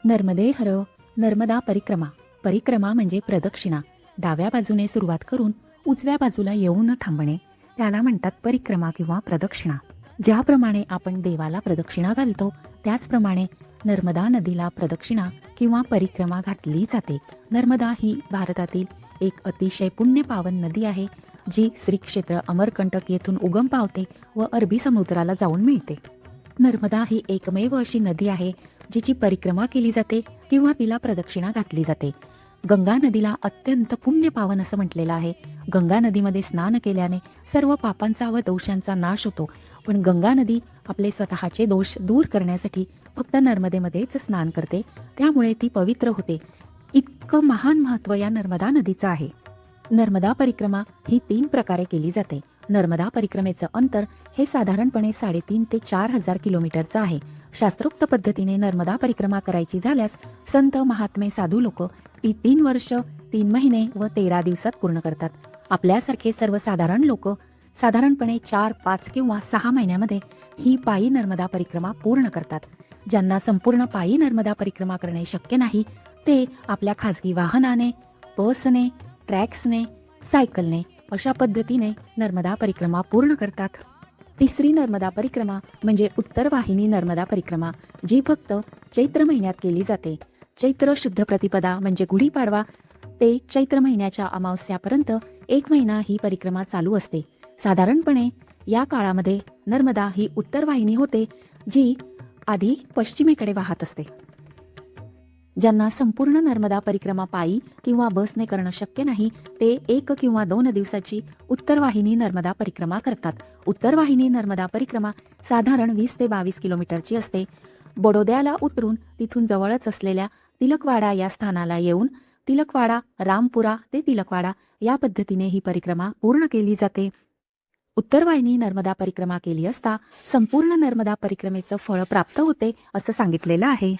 नर्मदे हर नर्मदा परिक्रमा. परिक्रमा म्हणजे प्रदक्षिणा. डाव्या बाजूने सुरुवात करून उजव्या बाजूला येऊन थांबणे त्याला म्हणतात परिक्रमा किंवा प्रदक्षिणा. ज्याप्रमाणे आपण देवाला प्रदक्षिणा घालतो त्याचप्रमाणे नर्मदा नदीला प्रदक्षिणा किंवा परिक्रमा घातली जाते. नर्मदा ही भारतातील एक अतिशय पुण्य पावन नदी आहे, जी श्री क्षेत्र अमरकंटक येथून उगम पावते व अरबी समुद्राला जाऊन मिळते. नर्मदा ही एकमेव अशी नदी आहे जिची परिक्रमा केली जाते किंवा तिला प्रदक्षिणा घातली जाते. गंगा नदीला अत्यंत पुण्य पावन असं म्हटलेलं आहे. गंगा नदीमध्ये स्नान केल्याने सर्व पापांचा व दोषांचा नाश होतो. पण गंगा नदी आपले स्वतःचे दोष दूर करण्यासाठी फक्त नर्मदेमध्येच स्नान करते, त्यामुळे ती पवित्र होते. इतकं महान महत्त्व या नर्मदा नदीचं आहे. नर्मदा परिक्रमा ही 3 प्रकारे केली जाते. नर्मदा परिक्रमेचं अंतर हे साधारणपणे 3.5 ते 4,000 किलोमीटरचं आहे. शास्त्रोक्त पद्धतीने नर्मदा परिक्रमा करायची झाल्यास संत महात्मे साधू लोक ती 3 वर्ष 3 महिने व 13 दिवसात पूर्ण करतात. आपल्यासारखे सर्वसाधारण लोक साधारणपणे 4, 5 किंवा 6 महिन्यामध्ये ही पायी नर्मदा परिक्रमा पूर्ण करतात. ज्यांना संपूर्ण पायी नर्मदा परिक्रमा करणे शक्य नाही ते आपल्या खाजगी वाहनाने, बसने, ट्रॅक्सने, सायकलने अशा पद्धतीने नर्मदा परिक्रमा पूर्ण करतात. तिसरी नर्मदा परिक्रमा म्हणजे उत्तर वाहिनी नर्मदा परिक्रमा, जी फक्त चैत्र महिन्यात केली जाते. चैत्र शुद्ध प्रतिपदा म्हणजे गुढीपाडवा ते चैत्र महिन्याच्या अमावस्यापर्यंत 1 महिना ही परिक्रमा चालू असते. साधारणपणे या काळामध्ये नर्मदा ही उत्तर वाहिनी होते, जी आधी पश्चिमेकडे वाहत असते. ज्यांना संपूर्ण नर्मदा परिक्रमा पायी किंवा बसने करणं शक्य नाही ते 1 किंवा 2 दिवसाची उत्तर वाहिनी नर्मदा परिक्रमा करतात. उत्तर वाहिनी नर्मदा परिक्रमा साधारण 20 ते 22 किलोमीटरची असते. बडोद्याला उतरून तिथून जवळच असलेल्या तिलकवाडा या स्थानाला येऊन तिलकवाडा, रामपुरा ते तिलकवाडा या पद्धतीने ही परिक्रमा पूर्ण केली जाते. उत्तर वाहिनी नर्मदा परिक्रमा केली असता संपूर्ण नर्मदा परिक्रमेचं फळ प्राप्त होते असं सांगितलेलं आहे.